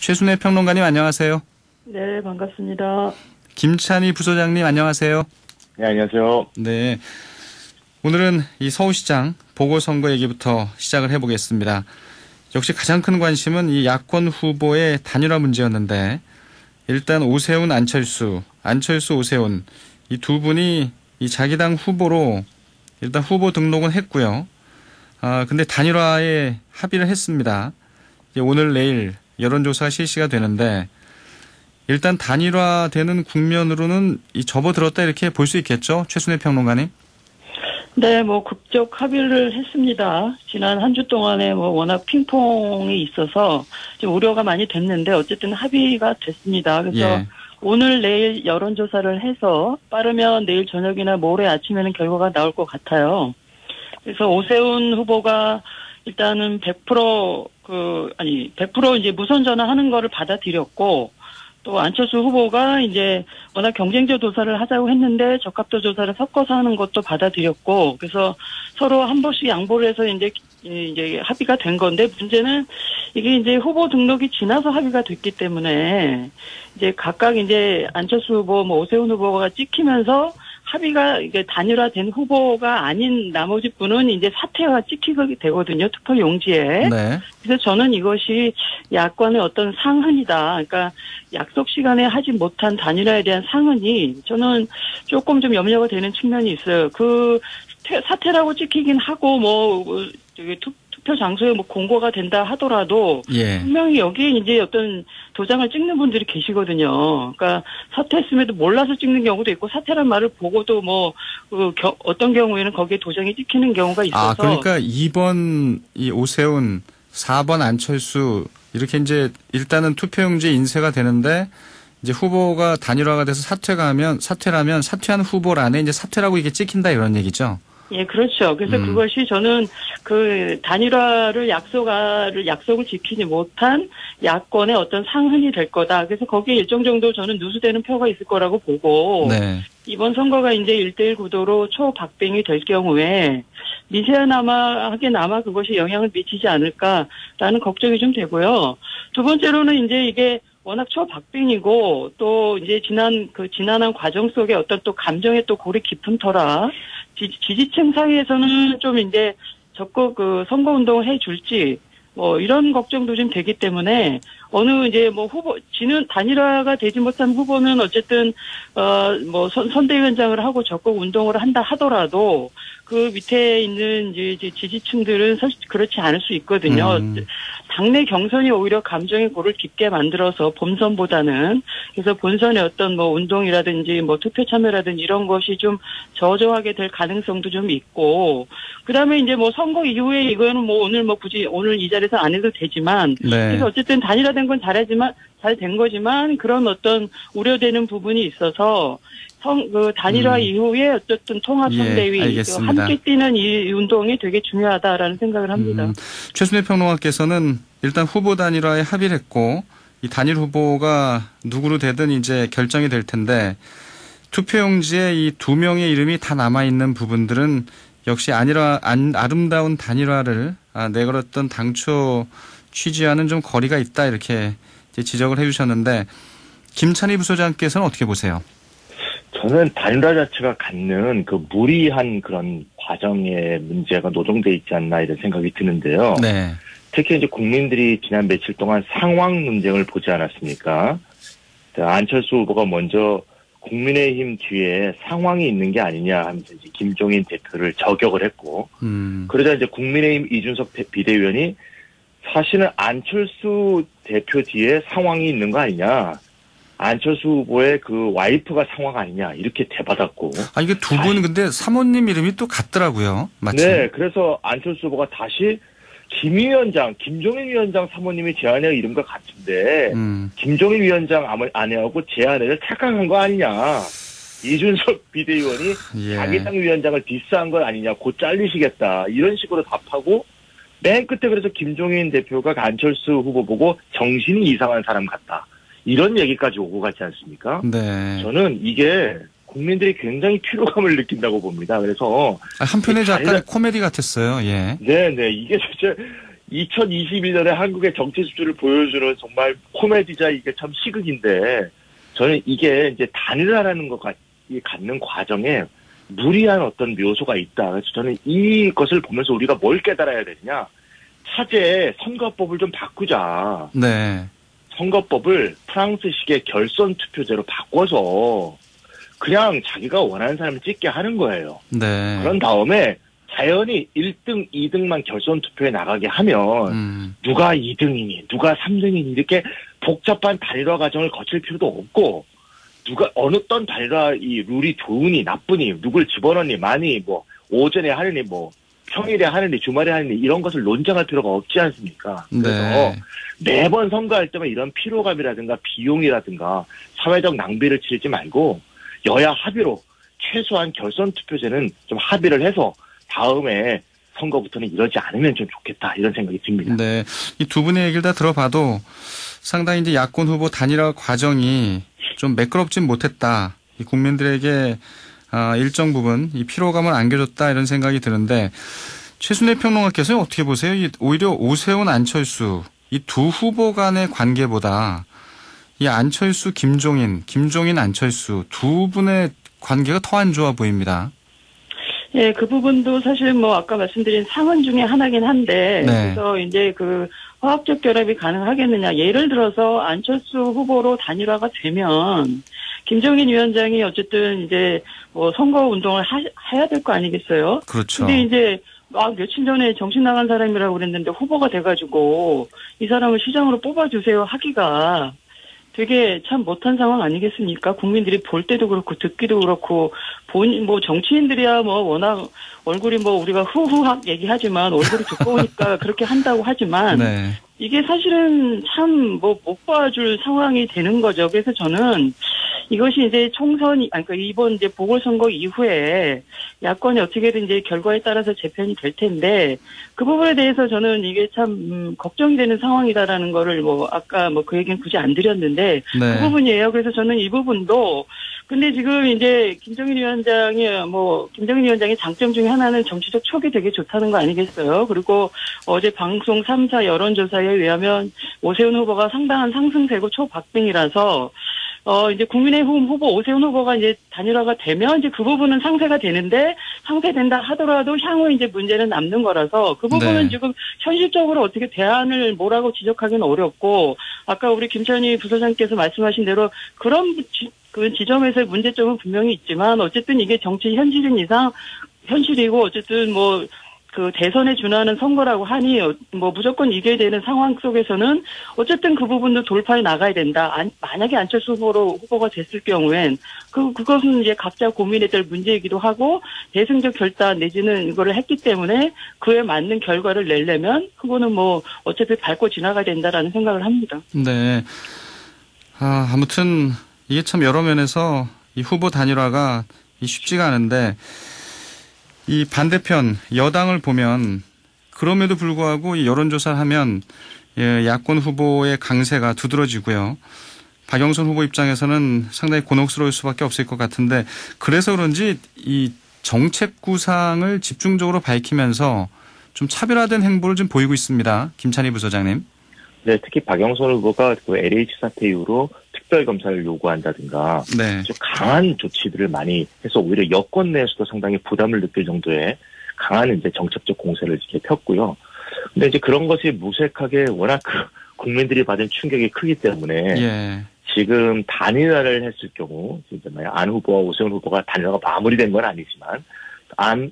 최순애 평론가님 안녕하세요. 네, 반갑습니다. 김찬희 부소장님 안녕하세요. 네, 안녕하세요. 네, 오늘은 이 서울시장 보궐선거 얘기부터 시작을 해보겠습니다. 역시 가장 큰 관심은 이 야권 후보의 단일화 문제였는데 일단 오세훈, 안철수, 오세훈 이 두 분이 이 자기 당 후보로 일단 후보 등록은 했고요. 근데 단일화에 합의를 했습니다. 이제 오늘 내일 여론조사가 실시가 되는데 일단 단일화되는 국면으로는 이 접어들었다 이렇게 볼 수 있겠죠? 최순애 평론가님? 네, 국적 합의를 했습니다. 지난 한 주 동안에 워낙 핑퐁이 있어서 좀 우려가 많이 됐는데 어쨌든 합의가 됐습니다. 그래서 예. 오늘 내일 여론조사를 해서 빠르면 내일 저녁이나 모레 아침에는 결과가 나올 것 같아요. 그래서 오세훈 후보가 일단은 100% 이제 무선 전화하는 거를 받아들였고, 또 안철수 후보가 이제 워낙 경쟁적 조사를 하자고 했는데 적합도 조사를 섞어서 하는 것도 받아들였고, 그래서 서로 한 번씩 양보를 해서 이제 합의가 된 건데, 문제는 이게 이제 후보 등록이 지나서 합의가 됐기 때문에 이제 각각 이제 안철수 후보, 오세훈 후보가 찍히면서 합의가 이게 단일화된 후보가 아닌 나머지 분은 이제 사퇴가 찍히게 되거든요. 투표 용지에. 네. 그래서 저는 이것이 야권의 어떤 상흔이다. 그러니까 약속 시간에 하지 못한 단일화에 대한 상흔이 저는 조금 좀 염려가 되는 측면이 있어요. 그 사퇴라고 찍히긴 하고 투표 장소에 공고가 된다 하더라도 예. 분명히 여기에 이제 어떤 도장을 찍는 분들이 계시거든요. 그러니까 사퇴했음에도 몰라서 찍는 경우도 있고 사퇴란 말을 보고도 어떤 경우에는 거기에 도장이 찍히는 경우가 있어서. 그러니까 2번 이 오세훈, 4번 안철수 이렇게 이제 일단은 투표용지 인쇄가 되는데 이제 후보가 단일화가 돼서 사퇴라면 사퇴한 후보란에 이제 사퇴라고 이게 찍힌다 이런 얘기죠. 예, 그렇죠. 그래서 그것이 저는 그 단일화를 약속을 지키지 못한 야권의 어떤 상흔이 될 거다. 그래서 거기에 일정 정도 저는 누수되는 표가 있을 거라고 보고. 네. 이번 선거가 이제 1대1 구도로 초박빙이 될 경우에 미세하나마 그것이 영향을 미치지 않을까라는 걱정이 좀 되고요. 두 번째로는 이제 이게 워낙 초박빙이고 또 이제 지난한 과정 속에 어떤 또 감정의 또 골이 깊은 터라 지지층 사이에서는 좀 이제 적극 선거 운동을 해줄지 이런 걱정도 좀 되기 때문에 어느 이제 단일화가 되지 못한 후보는 어쨌든 선대위원장을 하고 적극 운동을 한다 하더라도 그 밑에 있는 이제 지지층들은 사실 그렇지 않을 수 있거든요. 당내 경선이 오히려 감정의 골을 깊게 만들어서 본선보다는 그래서 본선의 어떤 운동이라든지 투표 참여라든지 이런 것이 좀 저조하게 될 가능성도 좀 있고 그다음에 이제 선거 이후에 이거는 굳이 오늘 이 자리에서 안 해도 되지만 네. 그래서 어쨌든 단일화된 건 잘 된 거지만 그런 어떤 우려되는 부분이 있어서 단일화 이후에 어쨌든 통합선대위 함께 뛰는 이 운동이 되게 중요하다라는 생각을 합니다. 최순애 평론가께서는 일단 후보 단일화에 합의를 했고 이 단일 후보가 누구로 되든 이제 결정이 될 텐데 투표용지에 이 두 명의 이름이 다 남아있는 부분들은 역시 아름다운 단일화를 내걸었던 당초 취지와는 좀 거리가 있다 이렇게 이제 지적을 해주셨는데 김찬희 부소장께서는 어떻게 보세요? 저는 단일화 자체가 갖는 그 무리한 그런 과정의 문제가 노정돼 있지 않나 이런 생각이 드는데요. 네. 특히 이제 국민들이 지난 며칠 동안 상황 논쟁을 보지 않았습니까? 안철수 후보가 먼저 국민의힘 뒤에 상황이 있는 게 아니냐 하면서 이제 김종인 대표를 저격을 했고, 그러자 이제 국민의힘 이준석 비대위원이 사실은 안철수 대표 뒤에 상황이 있는 거 아니냐. 안철수 후보의 그 와이프가 상황 아니냐 이렇게 대받았고. 이게 두 분 근데 사모님 이름이 또 같더라고요. 마침. 네, 그래서 안철수 후보가 다시 김종인 위원장 사모님이 제 아내 이름과 같은데 김종인 위원장 아내하고 제 아내를 착각한 거 아니냐. 이준석 비대위원이 자기 당 위원장을 디스한 건 아니냐. 곧 잘리시겠다. 이런 식으로 답하고 맨 끝에 그래서 김종인 대표가 안철수 후보 보고 정신이 이상한 사람 같다. 이런 얘기까지 오고 갔지 않습니까? 네. 저는 이게 국민들이 굉장히 피로감을 느낀다고 봅니다. 그래서 한편에 약간 코미디 같았어요. 예. 네. 이게 진짜 2021년에 한국의 정치 수준을 보여주는 정말 코미디자 이게 참 시극인데 저는 이게 이제 단일화라는 것 갖는 과정에 무리한 어떤 묘소가 있다. 그래서 저는 이것을 보면서 우리가 뭘 깨달아야 되느냐. 차제에 선거법을 좀 바꾸자. 네. 선거법을 프랑스식의 결선 투표제로 바꿔서 그냥 자기가 원하는 사람을 찍게 하는 거예요. 네. 그런 다음에 자연히 1등, 2등만 결선 투표에 나가게 하면 누가 2등이니 누가 3등이니 이렇게 복잡한 단일화 과정을 거칠 필요도 없고 누가 어떤 단일화 이 룰이 좋으니 나쁘니 누굴 집어넣니 많이 뭐 오전에 하느니 뭐 평일에 하느니 주말에 하느니 이런 것을 논쟁할 필요가 없지 않습니까? 그래서 네. 매번 선거할 때만 이런 피로감이라든가 비용이라든가 사회적 낭비를 치르지 말고 여야 합의로 최소한 결선 투표제는 좀 합의를 해서 다음에 선거부터는 이러지 않으면 좀 좋겠다 이런 생각이 듭니다. 네, 이 두 분의 얘기를 다 들어봐도 상당히 이제 야권 후보 단일화 과정이 좀 매끄럽진 못했다. 이 국민들에게 일정 부분 이 피로감을 안겨줬다 이런 생각이 드는데 최순애 평론가께서는 어떻게 보세요? 오히려 오세훈, 안철수 이 두 후보 간의 관계보다 이 안철수, 김종인, 안철수 두 분의 관계가 더 안 좋아 보입니다. 예, 그 부분도 사실 뭐 아까 말씀드린 상황 중에 하나긴 한데 네. 그래서 이제 그 화학적 결합이 가능하겠느냐. 예를 들어서 안철수 후보로 단일화가 되면 김종인 위원장이 어쨌든 이제 뭐 선거 운동을 해야 될 거 아니겠어요? 그렇죠. 근데 이제 며칠 전에 정신 나간 사람이라고 그랬는데 후보가 돼가지고 이 사람을 시장으로 뽑아주세요 하기가 되게 참 못한 상황 아니겠습니까? 국민들이 볼 때도 그렇고 듣기도 그렇고 뭐 정치인들이야 뭐 워낙 얼굴이 뭐 우리가 후후학 얘기하지만 얼굴이 두꺼우니까 그렇게 한다고 하지만 네. 이게 사실은 참 뭐 못 봐줄 상황이 되는 거죠. 그래서 저는 이것이 이제 그러니까 이번 이제 보궐선거 이후에 야권이 어떻게든 이제 결과에 따라서 재편이 될 텐데 그 부분에 대해서 저는 이게 참 걱정이 되는 상황이다라는 거를 뭐 아까 뭐 그 얘기는 굳이 안 드렸는데 네. 그 부분이에요. 그래서 저는 이 부분도 근데 지금 이제 김종인 위원장의 장점 중에 하나는 정치적 촉이 되게 좋다는 거 아니겠어요? 그리고 어제 방송 3사 여론조사에 의하면 오세훈 후보가 상당한 상승세고 초박빙이라서 이제 국민의힘 후보 오세훈 후보가 이제 단일화가 되면 이제 그 부분은 상쇄가 되는데 상쇄된다 하더라도 향후 이제 문제는 남는 거라서 그 부분은 네. 지금 현실적으로 어떻게 대안을 뭐라고 지적하기는 어렵고 아까 우리 김천희 부소장께서 말씀하신 대로 그런 그 지점에서의 문제점은 분명히 있지만 어쨌든 이게 정치 현실인 이상 현실이고 어쨌든 뭐 그 대선에 준하는 선거라고 하니 뭐 무조건 이겨야 되는 상황 속에서는 어쨌든 그 부분도 돌파해 나가야 된다. 만약에 안철수 후보가 됐을 경우엔 그것은 이제 각자 고민해야 될 문제이기도 하고 대승적 결단 내지는 이거를 했기 때문에 그에 맞는 결과를 내려면 그거는 뭐 어차피 밟고 지나가야 된다라는 생각을 합니다. 네. 아무튼 이게 참 여러 면에서 이 후보 단일화가 쉽지가 않은데 이 반대편 여당을 보면 그럼에도 불구하고 이 여론조사를 하면 야권 후보의 강세가 두드러지고요. 박영선 후보 입장에서는 상당히 곤혹스러울 수밖에 없을 것 같은데 그래서 그런지 이 정책 구상을 집중적으로 밝히면서 좀 차별화된 행보를 좀 보이고 있습니다. 김찬희 부소장님. 네, 특히 박영선 후보가 그 LH 사태 이후로 특별검사를 요구한다든가 네. 좀 강한 조치들을 많이 해서 오히려 여권 내에서도 상당히 부담을 느낄 정도의 강한 이제 정책적 공세를 이렇게 폈고요. 근데 이제 그런 것이 무색하게 워낙 국민들이 받은 충격이 크기 때문에 예. 지금 단일화를 했을 경우 이제 안 후보와 오세훈 후보가 단일화가 마무리된 건 아니지만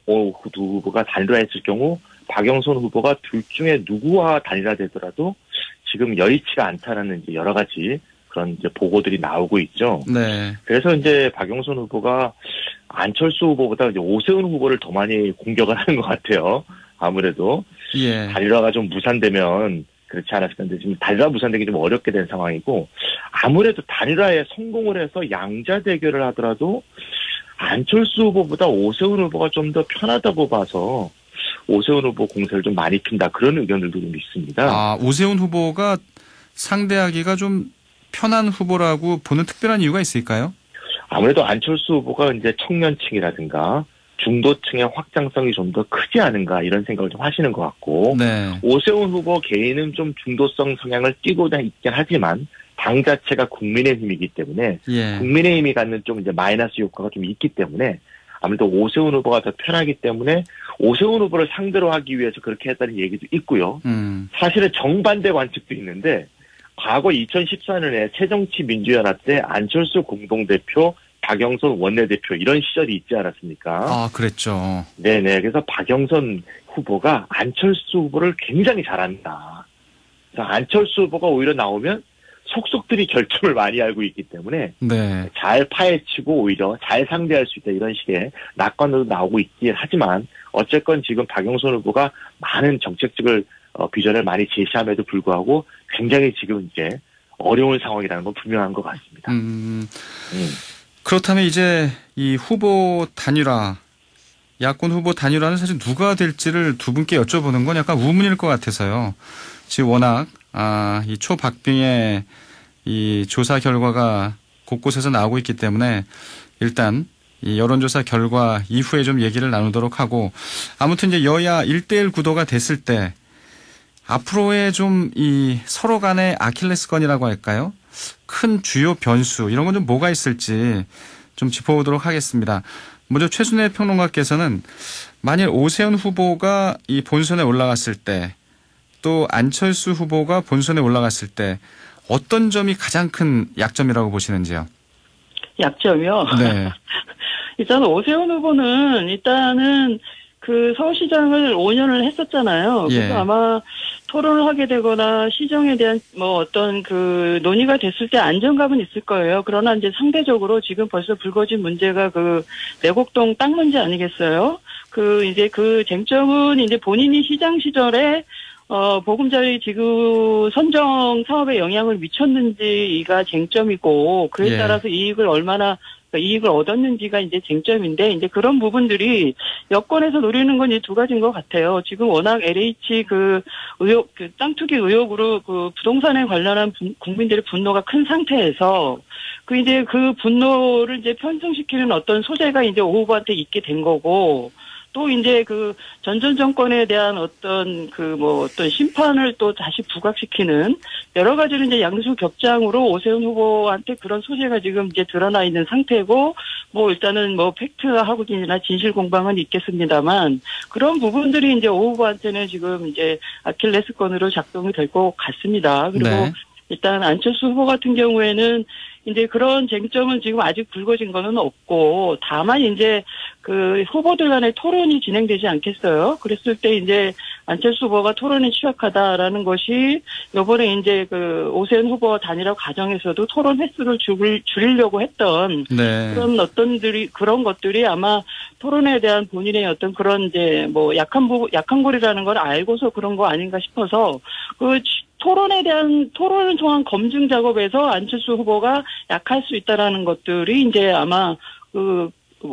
오 후보가 단일화했을 경우 박영선 후보가 둘 중에 누구와 단일화되더라도 지금 여의치가 않다라는 이제 여러 가지 그런 이제 보고들이 나오고 있죠. 네. 그래서 이제 박영선 후보가 안철수 후보보다 이제 오세훈 후보를 더 많이 공격을 하는 것 같아요. 아무래도 예. 단일화가 좀 무산되면 그렇지 않았을 건데 지금 단일화 무산되기 좀 어렵게 된 상황이고 아무래도 단일화에 성공을 해서 양자 대결을 하더라도 안철수 후보보다 오세훈 후보가 좀 더 편하다고 봐서 오세훈 후보 공세를 좀 많이 핀다 그런 의견들도 좀 있습니다. 오세훈 후보가 상대하기가 좀 편한 후보라고 보는 특별한 이유가 있을까요? 아무래도 안철수 후보가 이제 청년층이라든가 중도층의 확장성이 좀 더 크지 않은가 이런 생각을 좀 하시는 것 같고 네. 오세훈 후보 개인은 좀 중도성 성향을 띠고 있긴 하지만 당 자체가 국민의힘이기 때문에 예. 국민의힘이 갖는 좀 이제 마이너스 효과가 좀 있기 때문에 아무래도 오세훈 후보가 더 편하기 때문에 오세훈 후보를 상대로 하기 위해서 그렇게 했다는 얘기도 있고요. 사실은 정반대 관측도 있는데 과거 2014년에 새정치민주연합 때 안철수 공동대표, 박영선 원내대표 이런 시절이 있지 않았습니까? 아, 그랬죠. 네네. 그래서 박영선 후보가 안철수 후보를 굉장히 잘한다. 그래서 안철수 후보가 오히려 나오면 속속들이 결점을 많이 알고 있기 때문에 네. 잘 파헤치고 오히려 잘 상대할 수 있다 이런 식의 낙관도 나오고 있긴 하지만 어쨌건 지금 박영선 후보가 많은 정책적을 비전을 많이 제시함에도 불구하고 굉장히 지금 이제 어려운 상황이라는 건 분명한 것 같습니다. 그렇다면 이제 이 후보 단일화, 야권 후보 단일화는 사실 누가 될지를 두 분께 여쭤보는 건 약간 우문일 것 같아서요. 지금 워낙 이 초박빙의 이 조사 결과가 곳곳에서 나오고 있기 때문에 일단 이 여론조사 결과 이후에 좀 얘기를 나누도록 하고 아무튼 이제 여야 1대1 구도가 됐을 때 앞으로의 좀 이 서로 간의 아킬레스건이라고 할까요? 큰 주요 변수 이런 건 좀 뭐가 있을지 좀 짚어보도록 하겠습니다. 먼저 최순애 평론가께서는 만일 오세훈 후보가 이 본선에 올라갔을 때 또 안철수 후보가 본선에 올라갔을 때 어떤 점이 가장 큰 약점이라고 보시는지요? 약점이요? 네. 일단 오세훈 후보는 일단은 그 서울시장을 5년을 했었잖아요. 그래서 예. 아마 토론을 하게 되거나 시정에 대한 뭐 어떤 그 논의가 됐을 때 안정감은 있을 거예요. 그러나 이제 상대적으로 지금 벌써 불거진 문제가 그 내곡동 땅 문제 아니겠어요? 그 이제 그 쟁점은 이제 본인이 시장 시절에 보금자리 지구 선정 사업에 영향을 미쳤는지가 쟁점이고 그에 예. 따라서 이익을 얻었는지가 이제 쟁점인데 이제 그런 부분들이 여권에서 노리는 건 이 두 가지인 것 같아요. 지금 워낙 LH 그 의혹, 그 땅 투기 의혹으로 그 부동산에 관련한 국민들의 분노가 큰 상태에서 그 이제 그 분노를 이제 편승시키는 어떤 소재가 이제 오 후보한테 있게 된 거고 또 이제 그 전 정권에 대한 어떤 그 뭐 어떤 심판을 또 다시 부각시키는 여러 가지로 이제 양수 격장으로 오세훈 후보한테 그런 소재가 지금 이제 드러나 있는 상태고 뭐 일단은 뭐 팩트하고나 진실 공방은 있겠습니다만 그런 부분들이 이제 오 후보한테는 지금 이제 아킬레스건으로 작동이 될 것 같습니다. 그리고 네. 일단 안철수 후보 같은 경우에는 이제 그런 쟁점은 지금 아직 불거진 거는 없고 다만 이제 그 후보들 간의 토론이 진행되지 않겠어요. 그랬을 때 이제 안철수 후보가 토론에 취약하다라는 것이 요번에 이제 그 오세훈 후보 단일화 과정에서도 토론 횟수를 줄이려고 했던 네. 그런 것들이 아마 토론에 대한 본인의 어떤 그런 이제 뭐 약한 골이라는 걸 알고서 그런 거 아닌가 싶어서 그 토론을 통한 검증 작업에서 안철수 후보가 약할 수 있다라는 것들이 이제 아마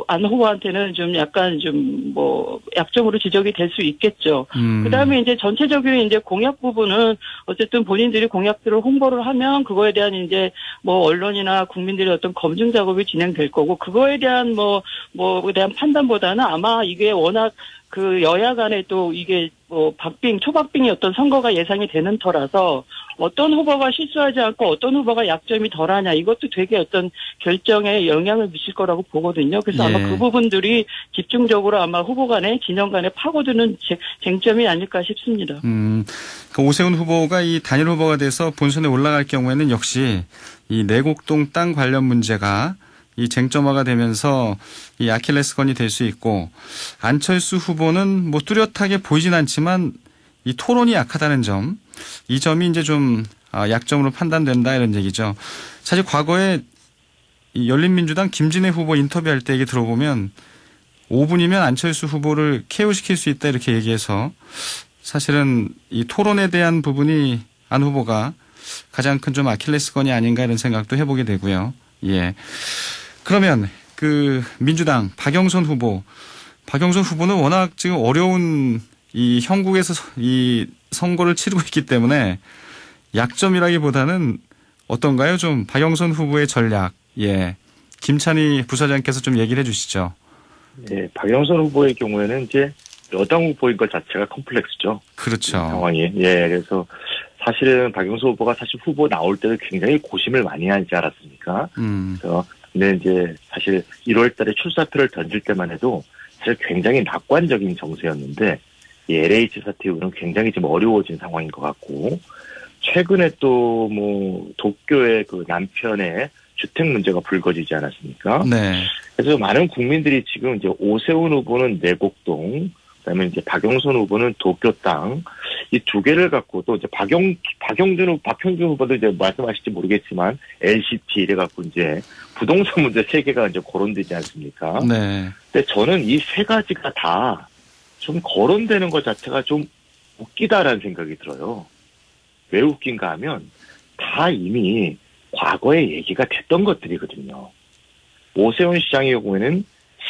안 후보한테는 좀 약간 좀 뭐 약점으로 지적이 될 수 있겠죠. 그다음에 이제 전체적으로 이제 공약 부분은 어쨌든 본인들이 공약들을 홍보를 하면 그거에 대한 이제 뭐 언론이나 국민들의 어떤 검증 작업이 진행될 거고 그거에 대한 뭐에 대한 판단보다는 아마 이게 워낙 그 여야 간에 또 이게 뭐 초박빙이 어떤 선거가 예상이 되는 터라서 어떤 후보가 실수하지 않고 어떤 후보가 약점이 덜하냐 이것도 되게 어떤 결정에 영향을 미칠 거라고 보거든요. 그래서 예. 아마 그 부분들이 집중적으로 아마 후보 간에 진영 간에 파고드는 쟁점이 아닐까 싶습니다. 그 오세훈 후보가 이 단일 후보가 돼서 본선에 올라갈 경우에는 역시 이 내곡동 땅 관련 문제가 이 쟁점화가 되면서 이 아킬레스건이 될 수 있고 안철수 후보는 뭐 뚜렷하게 보이진 않지만 이 토론이 약하다는 점, 이 점이 이제 좀 약점으로 판단된다 이런 얘기죠. 사실 과거에 이 열린민주당 김진애 후보 인터뷰할 때 얘기 들어보면 5분이면 안철수 후보를 KO시킬 수 있다 이렇게 얘기해서 사실은 이 토론에 대한 부분이 안 후보가 가장 큰 좀 아킬레스건이 아닌가 이런 생각도 해보게 되고요. 예. 그러면 그 민주당 박영선 후보는 워낙 지금 어려운 이 형국에서 이 선거를 치르고 있기 때문에 약점이라기보다는 어떤가요? 좀 박영선 후보의 전략. 예. 김찬희 부사장께서 좀 얘기를 해 주시죠. 네, 박영선 후보의 경우에는 이제 여당 후보인 것 자체가 컴플렉스죠. 그렇죠. 상황이. 예, 그래서 사실은 박영선 후보가 사실 후보 나올 때는 굉장히 고심을 많이 하지 않았습니까? 그래서 근데 이제 사실 1월 달에 출사표를 던질 때만 해도 사실 굉장히 낙관적인 정세였는데 이 LH 사태 이후로는 굉장히 좀 어려워진 상황인 것 같고 최근에 또 뭐 도쿄의 그 남편의 주택 문제가 불거지지 않았습니까? 네. 그래서 많은 국민들이 지금 이제 오세훈 후보는 내곡동, 그다음에 이제 박영선 후보는 도쿄 땅, 이 두 개를 갖고 또 이제 박형준 후보도 이제 말씀하실지 모르겠지만 LCT 이래 갖고 이제 부동산 문제 세 개가 이제 거론되지 않습니까? 네. 근데 저는 이 세 가지가 다 좀 거론되는 것 자체가 좀 웃기다라는 생각이 들어요. 왜 웃긴가 하면 다 이미 과거에 얘기가 됐던 것들이거든요. 오세훈 시장의 경우에는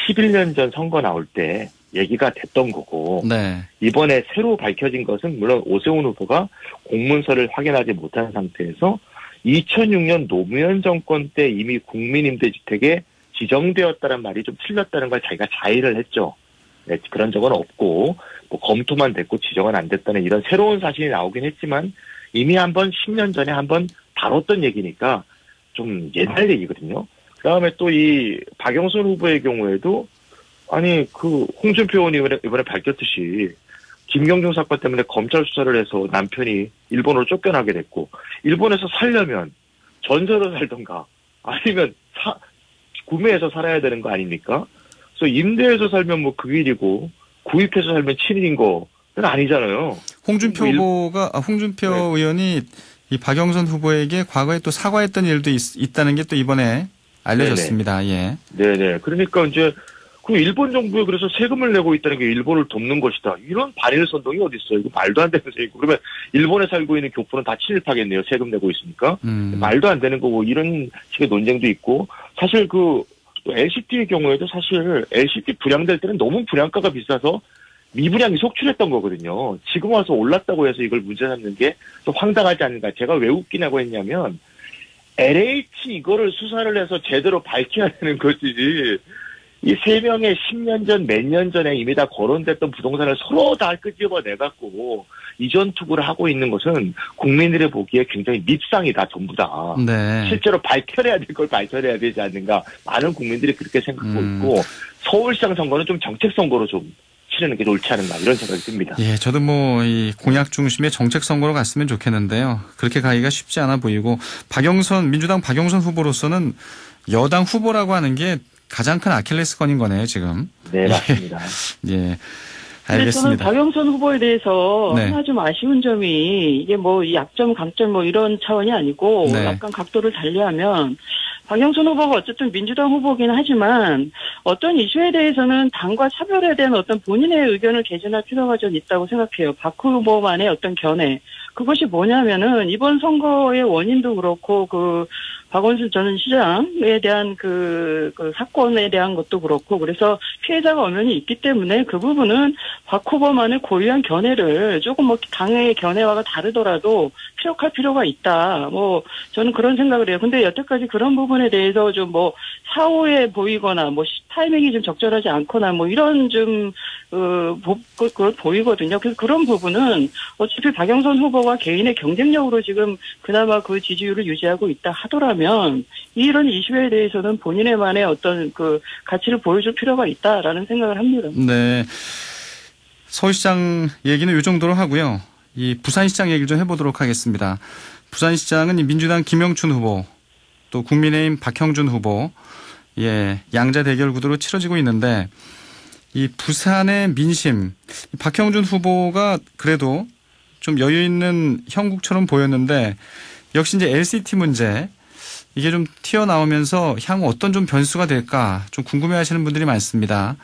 11년 전 선거 나올 때 얘기가 됐던 거고 네. 이번에 새로 밝혀진 것은 물론 오세훈 후보가 공문서를 확인하지 못한 상태에서 2006년 노무현 정권 때 이미 국민임대주택에 지정되었다는 말이 좀 틀렸다는 걸 자기가 자의를 했죠. 네, 그런 적은 없고 뭐 검토만 됐고 지정은 안 됐다는 이런 새로운 사실이 나오긴 했지만 이미 한번 10년 전에 한번 다뤘던 얘기니까 좀 옛날 얘기거든요. 그다음에 또 이 박영선 후보의 경우에도 아니 그 홍준표 의원이 이번에 밝혔듯이 김경준 사건 때문에 검찰 수사를 해서 남편이 일본으로 쫓겨나게 됐고 일본에서 살려면 전세로 살던가 아니면 구매해서 살아야 되는 거 아닙니까? 그래서 임대해서 살면 뭐 그 일이고 구입해서 살면 친일인 거는 아니잖아요. 홍준표 네. 의원이 이 박영선 후보에게 과거에 또 사과했던 일도 있다는 게 또 이번에 알려졌습니다. 네네. 예. 네네. 그러니까 이제 그 일본 정부에 그래서 세금을 내고 있다는 게 일본을 돕는 것이다. 이런 반일 선동이 어디 있어요? 이거 말도 안 되는 소리고. 그러면 일본에 살고 있는 교포는 다 친일파겠네요. 세금 내고 있으니까. 말도 안 되는 거고 이런 식의 논쟁도 있고 사실 그 LCT의 경우에도 사실 LCT 분양될 때는 너무 분양가가 비싸서 미분양이 속출했던 거거든요. 지금 와서 올랐다고 해서 이걸 문제 삼는 게 좀 황당하지 않는가. 제가 왜 웃기냐고 했냐면 LH 이거를 수사를 해서 제대로 밝혀야 되는 거지. 이 세 명의 10년 전, 몇 년 전에 이미 다 거론됐던 부동산을 서로 다 끄집어내갖고 이전 투구를 하고 있는 것은 국민들이 보기에 굉장히 밉상이다, 전부 다. 네. 실제로 밝혀내야 될 걸 밝혀내야 되지 않는가. 많은 국민들이 그렇게 생각하고 있고 서울시장 선거는 좀 정책 선거로 좀 치르는 게 옳지 않은가 이런 생각이 듭니다. 예, 저도 뭐 이 공약 중심의 정책 선거로 갔으면 좋겠는데요. 그렇게 가기가 쉽지 않아 보이고 민주당 박영선 후보로서는 여당 후보라고 하는 게 가장 큰 아킬레스건인 거네요, 지금. 네, 맞습니다. 예. 근데 알겠습니다. 저는 박영선 후보에 대해서 네. 하나 좀 아쉬운 점이 이게 뭐 약점, 강점 뭐 이런 차원이 아니고 네. 약간 각도를 달리하면 박영선 후보가 어쨌든 민주당 후보긴 하지만 어떤 이슈에 대해서는 당과 차별에 대한 어떤 본인의 의견을 개진할 필요가 좀 있다고 생각해요. 박 후보만의 어떤 견해. 그것이 뭐냐면은 이번 선거의 원인도 그렇고 박원순 전 시장에 대한 그 사건에 대한 것도 그렇고 그래서 피해자가 엄연히 있기 때문에 그 부분은 박 후보만의 고유한 견해를 조금 뭐 당의 견해와가 다르더라도 피력할 필요가 있다. 뭐 저는 그런 생각을 해요. 근데 여태까지 그런 부분에 대해서 좀 뭐 사후에 보이거나 뭐 타이밍이 좀 적절하지 않거나 뭐 이런 좀 그걸 보이거든요. 그래서 그런 부분은 어차피 박영선 후보가 개인의 경쟁력으로 지금 그나마 그 지지율을 유지하고 있다 하더라면 이런 이슈에 대해서는 본인의만의 어떤 그 가치를 보여줄 필요가 있다라는 생각을 합니다. 네. 서울시장 얘기는 이 정도로 하고요. 이 부산시장 얘기를 좀 해보도록 하겠습니다. 부산시장은 민주당 김영춘 후보 또 국민의힘 박형준 후보 예, 양자 대결 구도로 치러지고 있는데 이 부산의 민심 박형준 후보가 그래도 좀 여유 있는 형국처럼 보였는데 역시 이제 LCT 문제 이게 좀 튀어나오면서 향후 어떤 좀 변수가 될까 좀 궁금해하시는 분들이 많습니다.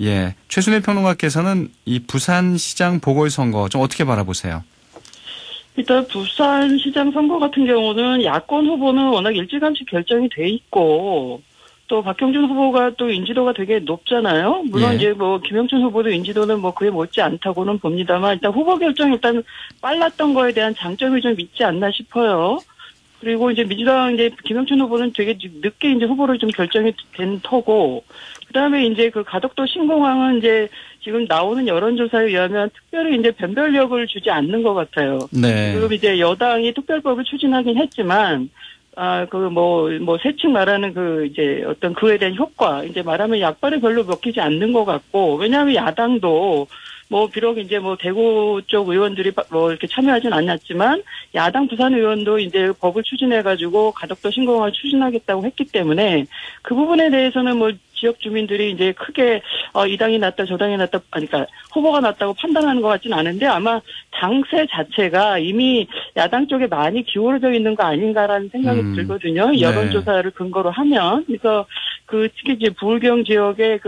예, 최순일 평론가께서는 이 부산시장 보궐선거 좀 어떻게 바라보세요? 일단 부산시장 선거 같은 경우는 야권 후보는 워낙 일찌감치 결정이 돼 있고 또 박형준 후보가 또 인지도가 되게 높잖아요. 물론 예. 이제 뭐 김영춘 후보도 인지도는 뭐 그에 못지 않다고는 봅니다만 일단 후보 결정이 일단 빨랐던 거에 대한 장점이 좀 있지 않나 싶어요. 그리고 이제 민주당 이제 김영춘 후보는 되게 늦게 이제 후보를 좀 결정이 된 터고, 그다음에 이제 그 가덕도 신공항은 이제 지금 나오는 여론조사에 의하면 특별히 이제 변별력을 주지 않는 것 같아요. 네. 지금 이제 여당이 특별법을 추진하긴 했지만, 세층 말하는 이제 어떤 그에 대한 효과, 이제 말하면 약발이 별로 먹히지 않는 것 같고, 왜냐하면 야당도 비록 이제 대구 쪽 의원들이 이렇게 참여하진 않았지만, 야당 부산 의원도 이제 법을 추진해가지고 가덕도 신공항을 추진하겠다고 했기 때문에, 그 부분에 대해서는 지역 주민들이 이제 크게 이 당이 낫다 저 당이 낫다 그러니까 후보가 낫다고 판단하는 것 같지는 않은데 아마 당세 자체가 이미 야당 쪽에 많이 기울어져 있는 거 아닌가라는 생각이 들거든요. 여론조사를 근거로 하면. 그래서 특히 이제 부울경 지역의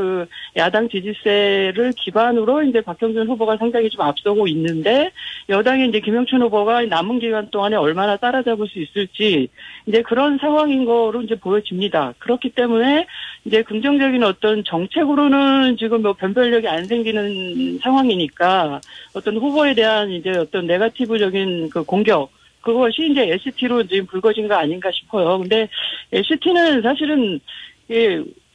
야당 지지세를 기반으로 이제 박형준 후보가 상당히 좀 앞서고 있는데 여당의 이제 김영춘 후보가 남은 기간 동안에 얼마나 따라잡을 수 있을지 이제 그런 상황인 거로 이제 보여집니다. 그렇기 때문에 이제 긍정적인 어떤 정책으로는 지금 변별력이 안 생기는 상황이니까 어떤 후보에 대한 이제 어떤 네거티브적인 공격 그것이 이제 LCT로 지금 불거진 거 아닌가 싶어요. 근데 LCT는 사실은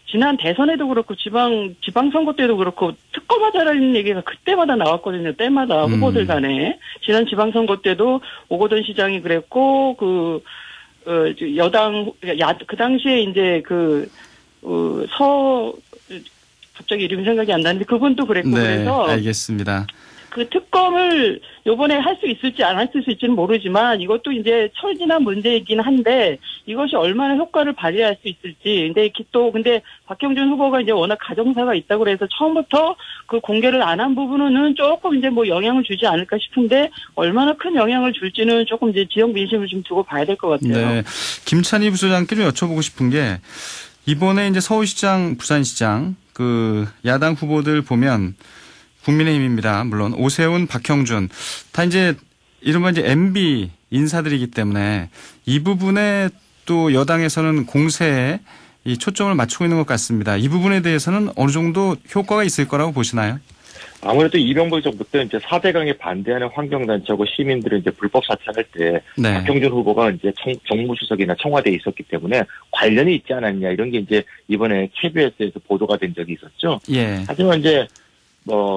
지난 대선에도 그렇고 지방선거 때도 그렇고 특검하자라는 얘기가 그때마다 나왔거든요. 때마다 후보들 간에. 지난 지방선거 때도 오거돈 시장이 그랬고 여당 그 당시에 이제 갑자기 이름이 생각이 안 나는데 그분도 그랬고 네, 그래서 알겠습니다. 그 특검을 요번에 할 수 있을지 안 할 수 있을지는 모르지만 이것도 이제 철지난 문제이긴 한데 이것이 얼마나 효과를 발휘할 수 있을지. 근데 박형준 후보가 이제 워낙 가정사가 있다고 그래서 처음부터 그 공개를 안 한 부분은 조금 이제 영향을 주지 않을까 싶은데 얼마나 큰 영향을 줄지는 조금 이제 지역 민심을 좀 두고 봐야 될 것 같아요. 네. 김찬희 부소장께 좀 여쭤보고 싶은 게 이번에 이제 서울시장, 부산시장 야당 후보들 보면 국민의힘입니다. 물론 오세훈, 박형준 다 이제 이른바 이제 MB 인사들이기 때문에 이 부분에 또 여당에서는 공세에 이 초점을 맞추고 있는 것 같습니다. 이 부분에 대해서는 어느 정도 효과가 있을 거라고 보시나요? 아무래도 이명박 정부 때 이제 4대강에 반대하는 환경단체하고 시민들을 이제 불법 사찰할 때 네. 박형준 후보가 이제 정무수석이나 청와대에 있었기 때문에 관련이 있지 않았냐 이런 게 이제 이번에 KBS에서 보도가 된 적이 있었죠. 예. 하지만 이제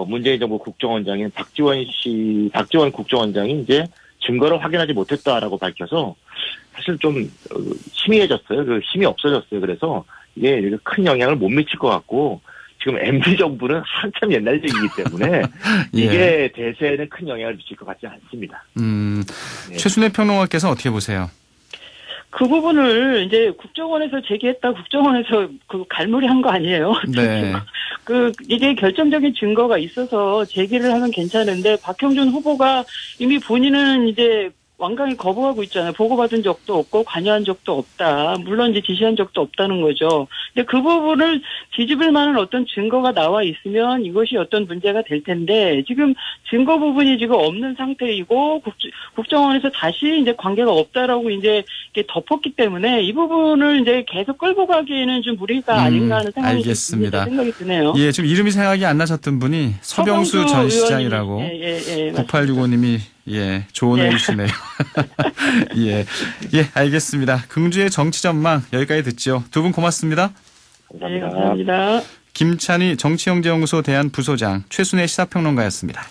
문재인 정부 국정원장인 박지원 국정원장이 이제 증거를 확인하지 못했다라고 밝혀서 사실 좀 희미해졌어요. 힘이 없어졌어요. 그래서 이게 큰 영향을 못 미칠 것 같고 지금 MB 정부는 한참 옛날 얘기이기 때문에 예. 이게 대세에는 큰 영향을 미칠 것 같지 않습니다. 네. 최순애 평론가께서 어떻게 보세요? 그 부분을 이제 국정원에서 제기했다 국정원에서 갈무리한 거 아니에요? 네. 이게 결정적인 증거가 있어서 제기를 하면 괜찮은데 박형준 후보가 이미 본인은 이제 완강히 거부하고 있잖아요. 보고받은 적도 없고 관여한 적도 없다. 물론 이제 지시한 적도 없다는 거죠. 근데 그 부분을 뒤집을 만한 어떤 증거가 나와 있으면 이것이 어떤 문제가 될 텐데 지금 증거 부분이 지금 없는 상태이고 국정원에서 다시 이제 관계가 없다라고 이제 이렇게 덮었기 때문에 이 부분을 이제 계속 끌고 가기에는 좀 무리가 아닌가 하는 생각이 드네요. 예, 지금 이름이 생각이 안 나셨던 분이 서병수 전 시장이라고. 예, 9865님이 예, 조언해 주시네요. 예, 알겠습니다. 긍주의 정치 전망 여기까지 듣죠. 두 분 고맙습니다. 감사합니다. 네, 감사합니다. 김찬희 정치영재연구소 대한부소장 최순애 시사평론가였습니다.